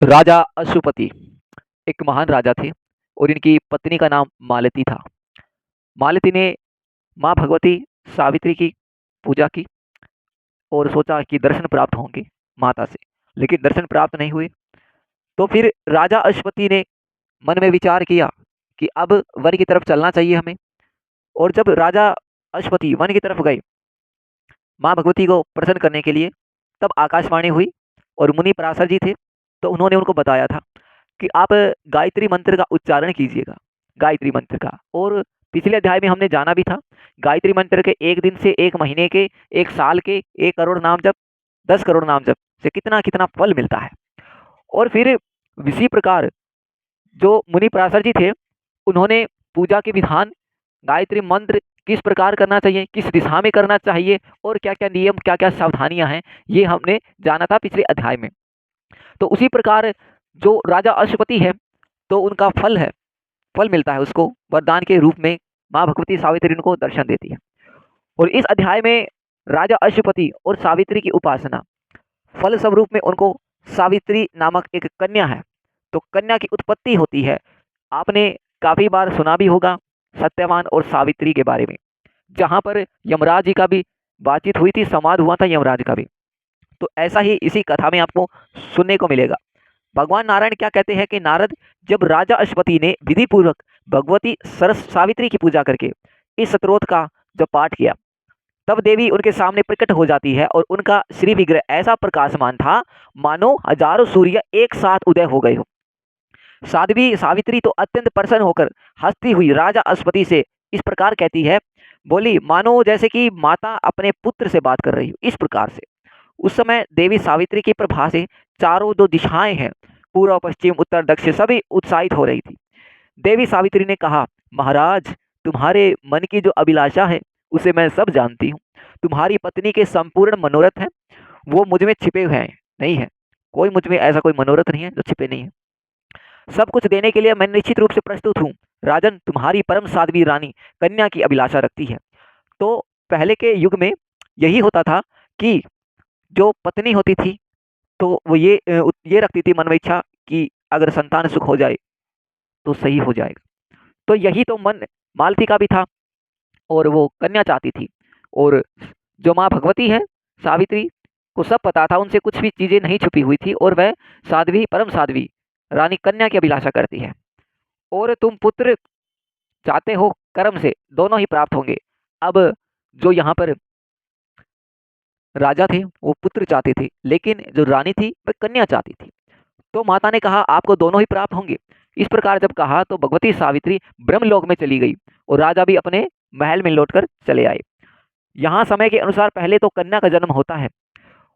राजा अश्वपति एक महान राजा थे और इनकी पत्नी का नाम मालती था। मालती ने माँ भगवती सावित्री की पूजा की और सोचा कि दर्शन प्राप्त होंगे माता से, लेकिन दर्शन प्राप्त नहीं हुए। तो फिर राजा अश्वपति ने मन में विचार किया कि अब वन की तरफ चलना चाहिए हमें। और जब राजा अश्वपति वन की तरफ गए माँ भगवती को प्रसन्न करने के लिए, तब आकाशवाणी हुई और मुनि पराशर जी थे। तो उन्होंने उनको बताया था कि आप गायत्री मंत्र का उच्चारण कीजिएगा, गायत्री मंत्र का। और पिछले अध्याय में हमने जाना भी था, गायत्री मंत्र के 1 दिन से 1 महीने के, 1 साल के, 1 करोड़ नाम जप, 10 करोड़ नाम जप से कितना कितना फल मिलता है। और फिर इसी प्रकार जो मुनि पराशर जी थे, उन्होंने पूजा के विधान, गायत्री मंत्र किस प्रकार करना चाहिए, किस दिशा में करना चाहिए और क्या-क्या नियम, क्या-क्या सावधानियां हैं, ये हमने जाना था पिछले अध्याय में। तो उसी प्रकार जो राजा अश्वपति है, तो उनका फल है, फल मिलता है उसको वरदान के रूप में। माँ भगवती सावित्री उनको दर्शन देती है। और इस अध्याय में राजा अश्वपति और सावित्री की उपासना, फल स्वरूप में उनको सावित्री नामक एक कन्या है। तो कन्या की उत्पत्ति होती है। आपने काफी बार सुना भी होगा सत्यवान और सावित्री के बारे में, जहां पर यमराज जी का भी बातचीत हुई थी, संवाद हुआ था यमराज का भी। तो ऐसा ही इसी कथा में आपको सुनने को मिलेगा। भगवान नारायण क्या कहते हैं कि नारद, जब राजा अश्वपति ने विधि पूर्वक भगवती सरस सावित्री की पूजा करके इस स्तोत्र का जब पाठ किया, तब देवी उनके सामने प्रकट हो जाती है और उनका श्री विग्रह ऐसा प्रकाशमान था मानो हजारों सूर्य एक साथ उदय हो गए हो। साध्वी सावित्री तो अत्यंत प्रसन्न होकर हंसती हुई राजा अश्वपति से इस प्रकार कहती है, बोली मानो जैसे कि माता अपने पुत्र से बात कर रही हो, इस प्रकार से। उस समय देवी सावित्री की प्रभा से चारों जो दिशाएं हैं, पूर्व पश्चिम उत्तर दक्षिण, सभी उत्साहित हो रही थी। देवी सावित्री ने कहा, महाराज, तुम्हारे मन की जो अभिलाषा है उसे मैं सब जानती हूँ। तुम्हारी पत्नी के संपूर्ण मनोरथ हैं, वो मुझ में छिपे हुए हैं, नहीं है। कोई मुझ में ऐसा कोई मनोरथ नहीं है जो छिपे नहीं है। सब कुछ देने के लिए मैं निश्चित रूप से प्रस्तुत हूँ। राजन, तुम्हारी परम साध्वी रानी कन्या की अभिलाषा रखती है। तो पहले के युग में यही होता था कि जो पत्नी होती थी, तो वो ये रखती थी मन में इच्छा कि अगर संतान सुख हो जाए तो सही हो जाएगा। तो यही तो मन मालती का भी था और वो कन्या चाहती थी। और जो माँ भगवती है सावित्री को सब पता था, उनसे कुछ भी चीजें नहीं छुपी हुई थी और वह साध्वी, परम साध्वी रानी कन्या की अभिलाषा करती है। और तुम पुत्र चाहते हो, कर्म से दोनों ही प्राप्त होंगे। अब जो यहाँ पर राजा थे वो पुत्र चाहते थे, लेकिन जो रानी थी वह कन्या चाहती थी। तो माता ने कहा आपको दोनों ही प्राप्त होंगे। इस प्रकार जब कहा तो भगवती सावित्री ब्रह्मलोक में चली गई और राजा भी अपने महल में लौटकर चले आए। यहाँ समय के अनुसार पहले तो कन्या का जन्म होता है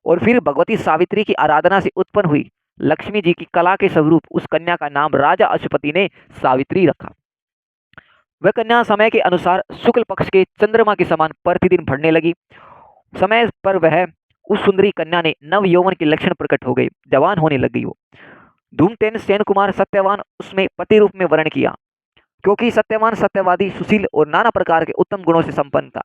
और फिर भगवती सावित्री की आराधना से उत्पन्न हुई लक्ष्मी जी की कला के स्वरूप उस कन्या का नाम राजा अश्वपति ने सावित्री रखा। वह कन्या समय के अनुसार शुक्ल पक्ष के चंद्रमा के समान प्रतिदिन बढ़ने लगी। समय पर वह उस सुंदरी कन्या ने नव यौवन के लक्षण प्रकट हो गए, जवान होने लग गई वो। धूमतेन सेन कुमार सत्यवान उसमें पति रूप में वर्ण किया, क्योंकि सत्यवान सत्यवादी, सुशील और नाना प्रकार के उत्तम गुणों से संपन्न था।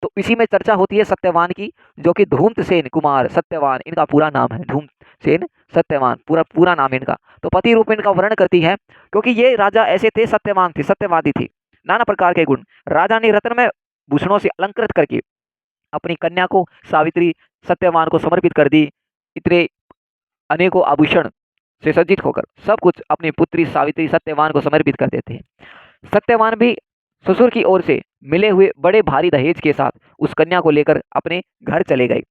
तो इसी में चर्चा होती है सत्यवान की, जो कि धूमसेन कुमार सत्यवान इनका पूरा नाम है। धूमसेन सत्यवान पूरा पूरा नाम है इनका। तो पति रूप में इनका वर्ण करती है, क्योंकि ये राजा ऐसे थे, सत्यवान थे, सत्यवादी थे, नाना प्रकार के गुण। राजा ने रत्नमय भूषणों से अलंकृत करके अपनी कन्या को सावित्री सत्यवान को समर्पित कर दी। इतने अनेकों आभूषण से सज्जित होकर सब कुछ अपनी पुत्री सावित्री सत्यवान को समर्पित कर देते हैं। सत्यवान भी ससुर की ओर से मिले हुए बड़े भारी दहेज के साथ उस कन्या को लेकर अपने घर चले गए।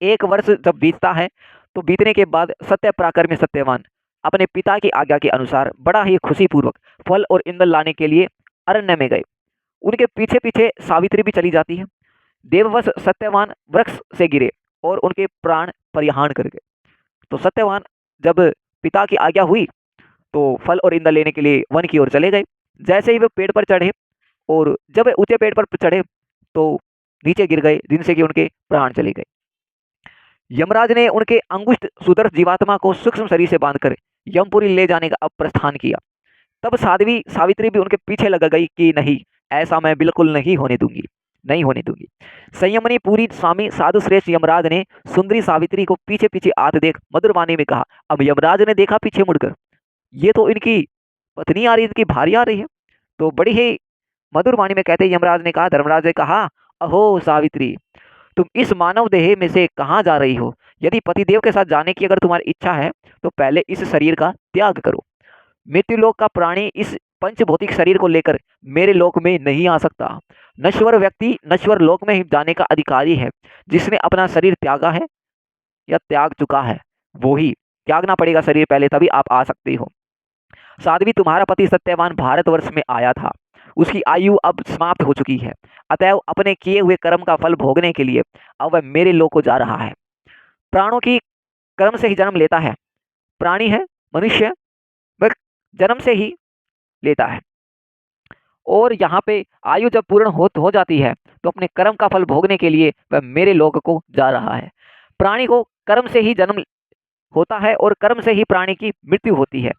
1 वर्ष जब बीतता है, तो बीतने के बाद सत्य पराक्रम में सत्यवान अपने पिता की आज्ञा के अनुसार बड़ा ही खुशी पूर्वक फल और ईंधन लाने के लिए अरण्य में गए। उनके पीछे पीछे सावित्री भी चली जाती है। देववश सत्यवान वृक्ष से गिरे और उनके प्राण परिहान कर गए। तो सत्यवान जब पिता की आज्ञा हुई तो फल और ईंधन लेने के लिए वन की ओर चले गए। जैसे ही वे पेड़ पर चढ़े और जब वे ऊंचे पेड़ पर चढ़े तो नीचे गिर गए, जिनसे कि उनके प्राण चले गए। यमराज ने उनके अंगुष्ठ सुदर्श जीवात्मा को सूक्ष्म शरीर से बांधकर यमपुरी ले जाने का अब प्रस्थान किया। तब साध्वी सावित्री भी उनके पीछे लग गई कि नहीं, ऐसा मैं बिल्कुल नहीं होने दूंगी। नहीं होने दूंगी। संयमनी पूरी स्वामी साधु श्रेष्ठ यमराज ने सुंदरी सावित्री को पीछे पीछे आते देख मधुर वाणी में कहा। अब यमराज ने देखा पीछे मुड़कर, ये तो इनकी पत्नी आ रही है, इनकी भार्या आ रही है। तो बड़ी ही मधुर वाणी में कहते यमराज ने कहा, धर्मराज ने कहा, अहो सावित्री, तुम इस मानव देह में से कहाँ जा रही हो? यदि पतिदेव के साथ जाने की अगर तुम्हारी इच्छा है तो पहले इस शरीर का त्याग करो। मृत्युलोक का प्राणी इस पंचभौतिक शरीर को लेकर मेरे लोक में नहीं आ सकता। नश्वर व्यक्ति नश्वर लोक में ही जाने का अधिकारी है। जिसने अपना शरीर त्यागा है या त्याग चुका है वो ही, त्यागना पड़ेगा शरीर पहले, तभी आप आ सकते हो। साध्वी, तुम्हारा पति सत्यवान भारतवर्ष में आया था, उसकी आयु अब समाप्त हो चुकी है, अतएव अपने किए हुए कर्म का फल भोगने के लिए अब वह मेरे लोक को जा रहा है। प्राणों की कर्म से ही जन्म लेता है। प्राणी है मनुष्य, वह जन्म से ही लेता है, और यहाँ पे आयु जब पूर्ण हो जाती है तो अपने कर्म का फल भोगने के लिए वह मेरे लोक को जा रहा है। प्राणी को कर्म से ही जन्म होता है और कर्म से ही प्राणी की मृत्यु होती है।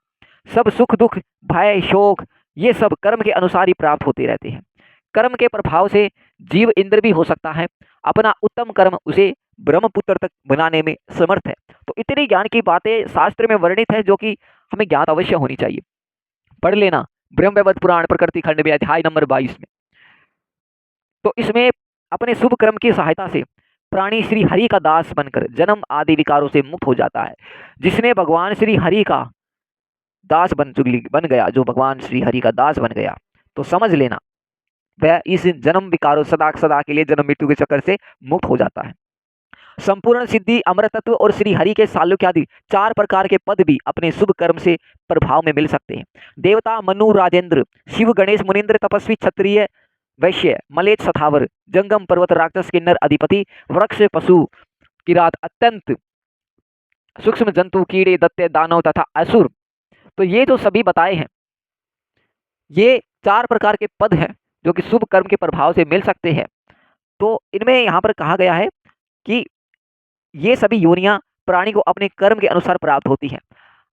सब सुख दुख भय शोक ये सब कर्म के अनुसार ही प्राप्त होते रहते हैं। कर्म के प्रभाव से जीव इंद्र भी हो सकता है। अपना उत्तम कर्म उसे ब्रह्मपुत्र तक बनाने में समर्थ है। तो इतनी ज्ञान की बातें शास्त्र में वर्णित है जो कि हमें ज्ञात अवश्य होनी चाहिए। पढ़ लेना ब्रह्मवैवर्त पुराण प्रकृति खंड में अध्याय नंबर 22 में। तो इसमें अपने शुभ कर्म की सहायता से प्राणी श्री हरि का दास बनकर जन्म आदि विकारों से मुक्त हो जाता है। जिसने भगवान श्री हरि का दास बन गया, जो भगवान श्री हरि का दास बन गया, तो समझ लेना वह इस जन्म विकारों सदा सदा के लिए जन्म मृत्यु के चक्कर से मुक्त हो जाता है। संपूर्ण सिद्धि अमर तत्व और श्री हरि के सालोक्य आदि 4 प्रकार के पद भी अपने शुभ कर्म से प्रभाव में मिल सकते हैं। देवता मनु राजेंद्र, शिव गणेश मुनिंद्र, तपस्वी क्षत्रिय वैश्य मलेच्छ सथावर, जंगम पर्वत राक्षस किन्नर अधिपति, वृक्ष पशु किरात, अत्यंत सूक्ष्म जंतु कीड़े दत्ते दानव तथा असुर, तो ये जो सभी बताए हैं ये 4 प्रकार के पद हैं जो कि शुभ कर्म के प्रभाव से मिल सकते हैं। तो इनमें यहाँ पर कहा गया है कि ये सभी योनियां प्राणी को अपने कर्म के अनुसार प्राप्त होती हैं।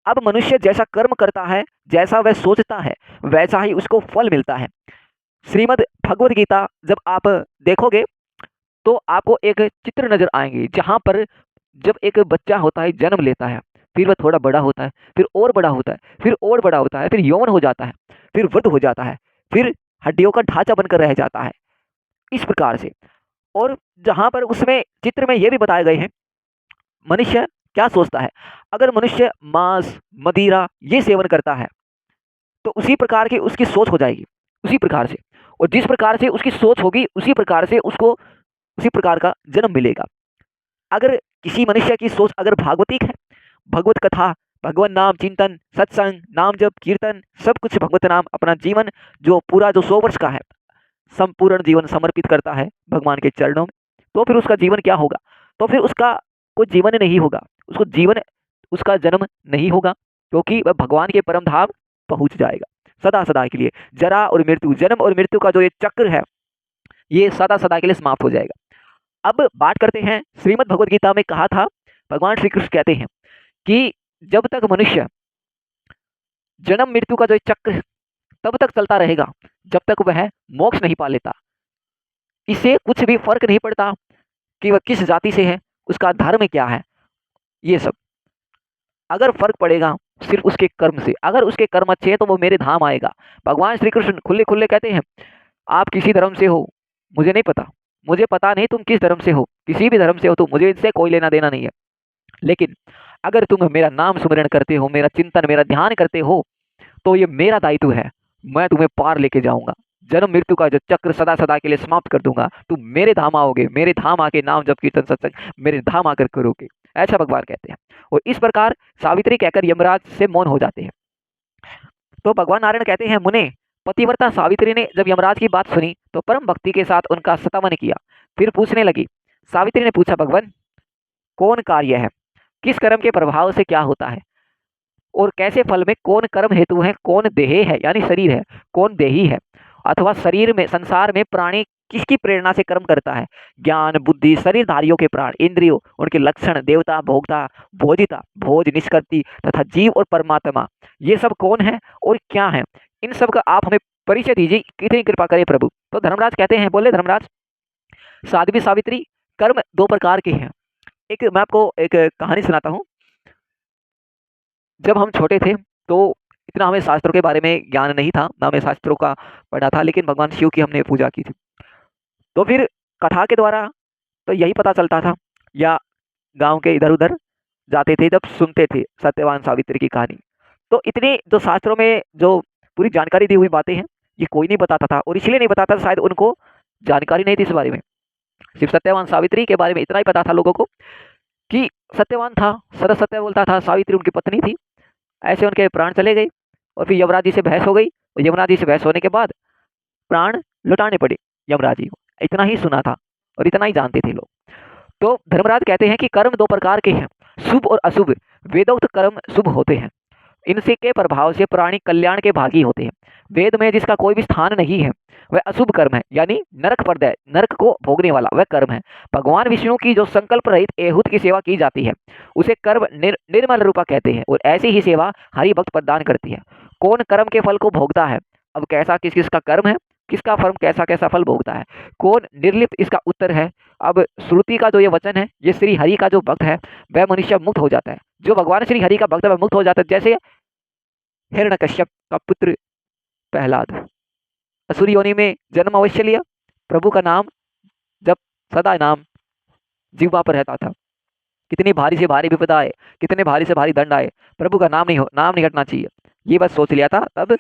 अब मनुष्य जैसा कर्म करता है, जैसा वह सोचता है, वैसा ही उसको फल मिलता है। श्रीमद् भगवद गीता जब आप देखोगे तो आपको एक चित्र नजर आएंगे, जहां पर जब एक बच्चा होता है, जन्म लेता है, फिर वह थोड़ा बड़ा होता है, फिर और बड़ा होता है, फिर और बड़ा होता है, फिर यौवन हो जाता है, फिर वृद्ध हो जाता है, फिर हड्डियों का ढांचा बनकर रह जाता है, इस प्रकार से। और जहां पर उसमें चित्र में ये भी बताए गए हैं मनुष्य क्या सोचता है। अगर मनुष्य मांस मदिरा ये सेवन करता है तो उसी प्रकार की उसकी सोच हो जाएगी, उसी प्रकार से, और जिस प्रकार से उसकी सोच होगी उसी प्रकार से उसको उसी प्रकार का जन्म मिलेगा। अगर किसी मनुष्य की सोच अगर भागवतिक है, भगवत कथा, भगवान नाम चिंतन, सत्संग, नाम जप, कीर्तन, सब कुछ भगवत नाम, अपना जीवन जो पूरा जो 100 वर्ष का है संपूर्ण जीवन समर्पित करता है भगवान के चरणों में, तो फिर उसका जीवन क्या होगा? तो फिर उसका कोई जीवन नहीं होगा, उसको जीवन उसका जन्म नहीं होगा, क्योंकि वह भगवान के परम धाम पहुंच जाएगा सदा सदा के लिए। जरा और मृत्यु, जन्म और मृत्यु का जो ये चक्र है ये सदा सदा के लिए समाप्त हो जाएगा। अब बात करते हैं, श्रीमद् भगवद गीता में कहा था, भगवान श्री कृष्ण कहते हैं कि जब तक मनुष्य जन्म मृत्यु का जो चक्र तब तक चलता रहेगा जब तक वह मोक्ष नहीं पा लेता। इससे कुछ भी फर्क नहीं पड़ता कि वह किस जाति से है, उसका धर्म क्या है, ये सब अगर फर्क पड़ेगा सिर्फ उसके कर्म से। अगर उसके कर्म अच्छे हैं तो वो मेरे धाम आएगा। भगवान श्री कृष्ण खुले खुले कहते हैं, आप किसी धर्म से हो मुझे नहीं पता, मुझे पता नहीं तुम किस धर्म से हो, किसी भी धर्म से हो तो मुझे इससे कोई लेना देना नहीं है, लेकिन अगर तुम मेरा नाम सुमिरन करते हो, मेरा चिंतन मेरा ध्यान करते हो, तो ये मेरा दायित्व है, मैं तुम्हें पार लेके जाऊंगा, जन्म मृत्यु का जो चक्र सदा सदा के लिए समाप्त कर दूंगा, तुम मेरे धाम आओगे, मेरे धाम आके नाम जप कीर्तन सत्संग मेरे धाम आकर करोगे, ऐसा भगवान कहते हैं। और इस प्रकार सावित्री कहकर यमराज से मौन हो जाते हैं। तो भगवान नारायण कहते हैं, मुने, पतिव्रता सावित्री ने जब यमराज की बात सुनी तो परम भक्ति के साथ उनका सतावन किया। फिर पूछने लगी। सावित्री ने पूछा, भगवान कौन कार्य है, किस कर्म के प्रभाव से क्या होता है, और कैसे फल में कौन कर्म हेतु है, कौन देह है यानी शरीर है, कौन देही है, अथवा शरीर में संसार में प्राणी किसकी प्रेरणा से कर्म करता है। ज्ञान बुद्धि शरीरधारियों के प्राण इंद्रियों उनके लक्षण, देवता भोक्ता भोजिता भोज निष्कर्ती तथा जीव और परमात्मा, ये सब कौन है और क्या है, इन सब का आप हमें परिचय दीजिए, कितनी कृपा करे प्रभु। तो धर्मराज कहते हैं, बोले धर्मराज साध्वी सावित्री, कर्म दो प्रकार के हैं। एक मैं आपको एक कहानी सुनाता हूँ। जब हम छोटे थे तो इतना हमें शास्त्रों के बारे में ज्ञान नहीं था, ना हमें शास्त्रों का पढ़ा था, लेकिन भगवान शिव की हमने पूजा की थी। तो फिर कथा के द्वारा तो यही पता चलता था, या गाँव के इधर-उधर जाते थे जब सुनते थे सत्यवान सावित्री की कहानी। तो इतनी जो शास्त्रों में जो पूरी जानकारी दी हुई बातें हैं, ये कोई नहीं बताता था, और इसलिए नहीं बताता था, शायद उनको जानकारी नहीं थी इस बारे में। सिर्फ सत्यवान सावित्री के बारे में इतना ही पता था लोगों को कि सत्यवान था, सदा सत्य बोलता था, सावित्री उनकी पत्नी थी। ऐसे उनके प्राण चले गए और फिर यमराज जी से बहस हो गई, और यमराज जी से बहस होने के बाद प्राण लौटाने पड़े यमराज जी को। इतना ही सुना था और इतना ही जानते थे लोग। तो धर्मराज कहते हैं कि कर्म दो प्रकार के हैं, शुभ और अशुभ। वेदोक्त कर्म शुभ होते हैं, इनसे के प्रभाव से प्राणी कल्याण के भागी होते हैं। वेद में जिसका कोई भी स्थान नहीं है वह अशुभ कर्म है, यानी नरक प्रदय, नरक को भोगने वाला वह कर्म है। भगवान विष्णु की जो संकल्प रहित एहुत की सेवा की जाती है उसे कर्म निर्मल रूपा कहते हैं, और ऐसी ही सेवा हरि भक्त प्रदान करती है। कौन कर्म के फल को भोगता है, अब कैसा किस किसका कर्म है, किसका फल कैसा कैसा फल भोगता है, कौन निर्लिप्त, इसका उत्तर है। अब श्रुति का जो ये वचन है, ये श्री हरि का जो भक्त है वह मनुष्य मुक्त हो जाता है। जो भगवान श्री हरि का भक्त है वह मुक्त हो जाता है। जैसे हिरण्यकश्यप का पुत्र प्रहलाद असुर योनि में जन्म अवश्य लिया, प्रभु का नाम जब सदा नाम जिह्वा पर रहता था। कितनी भारी से भारी विपदा आए, कितने भारी से भारी दंड आए, प्रभु का नाम नहीं हटना चाहिए, ये बस सोच लिया था, तब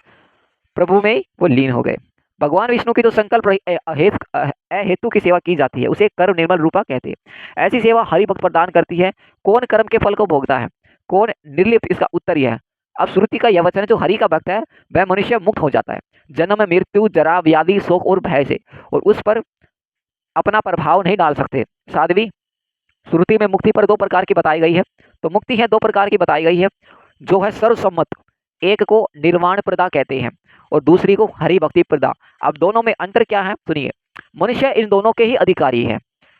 प्रभु में वो लीन हो गए। भगवान विष्णु की जो संकल्प अहेतु की सेवा की जाती है उसे कर्म निर्मल रूपा कहते हैं। ऐसी सेवा हरि भक्त प्रदान करती है। कौन कर्म के फल को भोगता है, कौन निर्लिप्त, इसका उत्तर यह है। अब श्रुति का यह वचन है, जो हरि का भक्त है वह मनुष्य मुक्त हो जाता है जन्म, मृत्यु, जरा, व्याधि, शोक और भय से, और उस पर अपना प्रभाव नहीं डाल सकते। साध्वी, श्रुति में मुक्ति पर दो प्रकार की बताई गई है। तो मुक्ति है दो प्रकार की बताई गई है, जो है सर्वसम्मत। एक को निर्वाण प्रदा कहते हैं और दूसरी को हरि भक्ति प्रदा। अब दोनों में अंतर क्या है सुनिए। मनुष्य इन दोनों के ही अधिकारी है।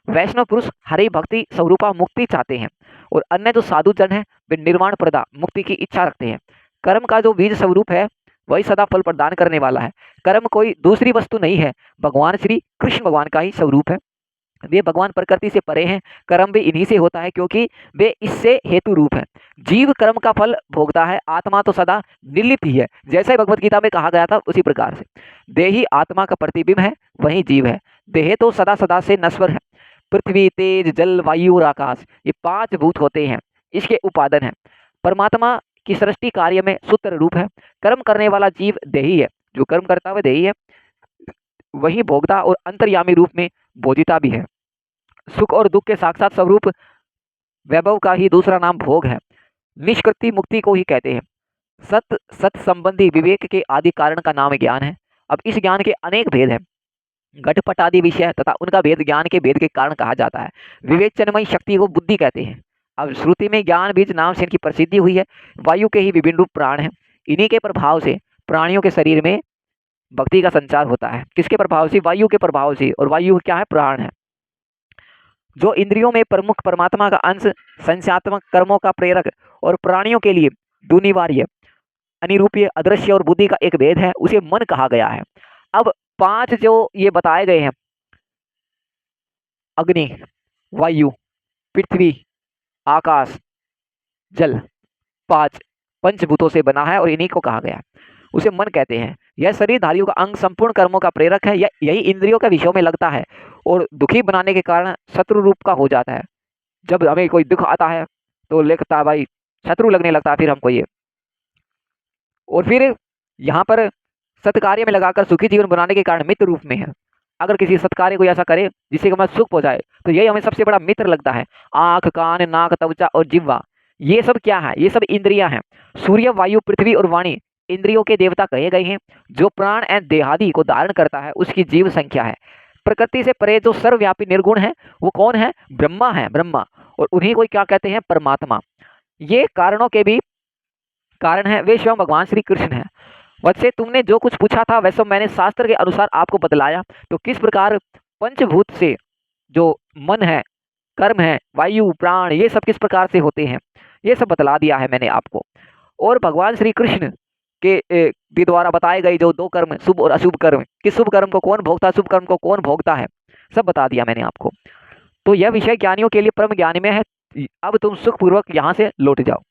वैष्णव पुरुष हरि भक्ति स्वरूपा मुक्ति चाहते हैं, और अन्य जो साधु जन है वे निर्वाण प्रदा मुक्ति की इच्छा रखते हैं। कर्म का जो बीज स्वरूप है वही सदा फल प्रदान करने वाला है। कर्म कोई दूसरी वस्तु नहीं है, भगवान श्री कृष्ण भगवान का ही स्वरूप है। वे भगवान प्रकृति से परे हैं, कर्म भी इन्हीं से होता है क्योंकि वे इससे हेतु रूप है। जीव कर्म का फल भोगता है, आत्मा तो सदा निर्लिप्त ही है। जैसे भगवत गीता में कहा गया था उसी प्रकार से देही आत्मा का प्रतिबिंब है, वही जीव है। देह तो सदा सदा से नश्वर है। पृथ्वी, तेज, जल, वायु और आकाश, ये पांच भूत होते हैं, इसके उपादान है। परमात्मा की सृष्टि कार्य में सूत्र रूप है। कर्म करने वाला जीव देही है, जो कर्म करता हुआ देही है, वही भोगता और अंतर्यामी रूप में बोधिता भी है। सुख और दुख के साक्षात स्वरूप वैभव का ही दूसरा नाम भोग है। निष्कृति मुक्ति को ही कहते हैं। सत संबंधी विवेक के आदि कारण का नाम ज्ञान है। अब इस ज्ञान के अनेक भेद हैं, घटपट आदि विषय तथा उनका भेद ज्ञान के भेद के कारण कहा जाता है। विवेचनमयी शक्ति को बुद्धि कहते हैं। अब श्रुति में ज्ञान बीज नाम से इनकी प्रसिद्धि हुई है। वायु के ही विभिन्न रूप प्राण हैं, इन्हीं के प्रभाव से प्राणियों के शरीर में भक्ति का संचार होता है। किसके प्रभाव से? वायु के प्रभाव से। और वायु क्या है? प्राण है। जो इंद्रियों में प्रमुख परमात्मा का अंश, संस्यात्मक कर्मों का प्रेरक और प्राणियों के लिए दुनिवार्य, अनिरूपीय, अदृश्य और बुद्धि का एक भेद है, उसे मन कहा गया है। अब पांच जो ये बताए गए हैं, अग्नि, वायु, पृथ्वी, आकाश, जल, पांच पंचभूतों से बना है और इन्हीं को कहा गया है, उसे मन कहते हैं। यह शरीरधारियों का अंग, संपूर्ण कर्मों का प्रेरक है। यही इंद्रियों के विषयों में लगता है और दुखी बनाने के कारण शत्रु रूप का हो जाता है। जब हमें कोई दुख आता है तो लगता है भाई शत्रु लगने लगता है फिर हमको ये। और फिर यहाँ पर सत्कार्य में लगाकर सुखी जीवन बनाने के कारण मित्र रूप में है। अगर किसी सत्कार्य को ऐसा करे जिससे हमें सुख पहुंचाए तो यही हमें सबसे बड़ा मित्र लगता है। आंख, कान, नाक, त्वचा और जिह्वा, ये सब क्या है? ये सब इंद्रियां हैं। सूर्य, वायु, पृथ्वी और वाणी इंद्रियों के देवता कहे गए हैं। जो प्राण एवं देहादि को धारण करता है उसकी जीव संख्या है। प्रकृति से परे जो सर्वव्यापी निर्गुण है वो कौन है? ब्रह्मा है, ब्रह्मा। और उन्हीं को क्या कहते हैं? परमात्मा। ये कारणों के भी कारण है, वे स्वयं भगवान श्री कृष्ण है। वैसे तुमने जो कुछ पूछा था वैसे मैंने शास्त्र के अनुसार आपको बतलाया। तो किस प्रकार पंचभूत से जो मन है, कर्म है, वायु, प्राण, ये सब किस प्रकार से होते हैं, ये सब बतला दिया है मैंने आपको। और भगवान श्री कृष्ण के द्वारा बताए गए जो दो कर्म, शुभ और अशुभ कर्म, कि शुभ कर्म को कौन भोगता है, शुभ कर्म को कौन भोगता है, सब बता दिया मैंने आपको। तो यह विषय ज्ञानियों के लिए परम ज्ञान में है, अब तुम सुखपूर्वक यहाँ से लौट जाओ।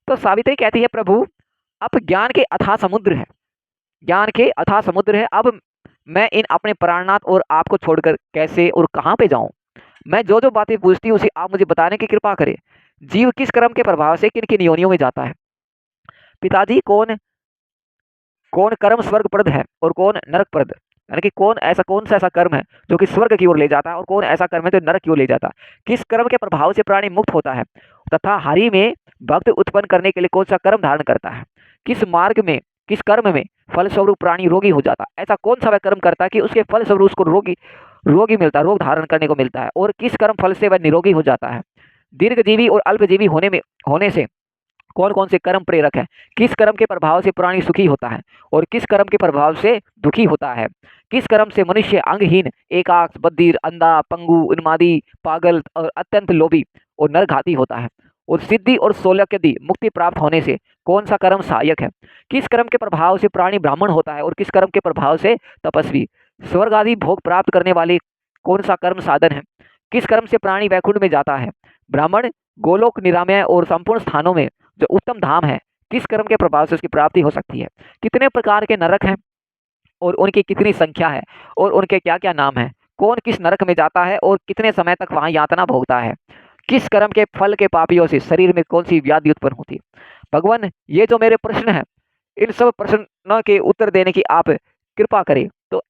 तो सावित्री कहती है, प्रभु अब ज्ञान के अथाह समुद्र है, ज्ञान के अथाह समुद्र है, अब मैं इन अपने प्राणनाथ और आपको छोड़कर कैसे और कहाँ पे जाऊं। मैं जो जो बातें पूछती हूँ उसे आप मुझे बताने की कृपा करें। जीव किस कर्म के प्रभाव से किन किन योनियों में जाता है। पिताजी, कौन कौन कर्म स्वर्गप्रद है और कौन नरकप्रद, यानी कि कौन सा ऐसा कर्म है जो कि स्वर्ग की ओर ले जाता है और कौन ऐसा कर्म है जो नरक की ओर ले जाता है। किस कर्म के प्रभाव से प्राणी मुक्त होता है तथा हरि में भक्त उत्पन्न करने के लिए कौन सा कर्म धारण करता है। किस मार्ग में, किस कर्म में फलस्वरूप प्राणी रोगी हो जाता है, ऐसा कौन सा वह कर्म करता है कि उसके फलस्वरूप उसको रोगी रोगी मिलता है, रोग धारण करने को मिलता है। और किस कर्म फल से वह निरोगी हो जाता है। दीर्घजीवी और अल्पजीवी होने से कौन कौन से कर्म प्रेरक है। किस कर्म के प्रभाव से प्राणी सुखी होता है और किस कर्म के प्रभाव से दुखी होता है। किस कर्म से मनुष्य अंगहीन, एकाक्ष, बधिर, अंधा, पंगु, उन्मादी, पागल और अत्यंत लोभी और नरघाती होता है। और सिद्धि और सौलक्यदि मुक्ति प्राप्त होने से कौन सा कर्म सहायक है। किस कर्म के प्रभाव से प्राणी ब्राह्मण होता है और किस कर्म के प्रभाव से तपस्वी। स्वर्ग आदि भोग प्राप्त करने वाले कौन सा कर्म साधन है। किस कर्म से प्राणी वैकुंठ में जाता है। ब्राह्मण, गोलोक, निरामय और संपूर्ण स्थानों में जो उत्तम धाम है, किस कर्म के प्रभाव से उसकी प्राप्ति हो सकती है। कितने प्रकार के नरक हैं और उनकी कितनी संख्या है और उनके क्या क्या नाम है। कौन किस नरक में जाता है और कितने समय तक वहां यातना भोगता है। किस कर्म के फल के पापियों से शरीर में कौन सी व्याधि उत्पन्न होती है। भगवान, ये जो मेरे प्रश्न है, इन सब प्रश्नों के उत्तर देने की आप कृपा करें। तो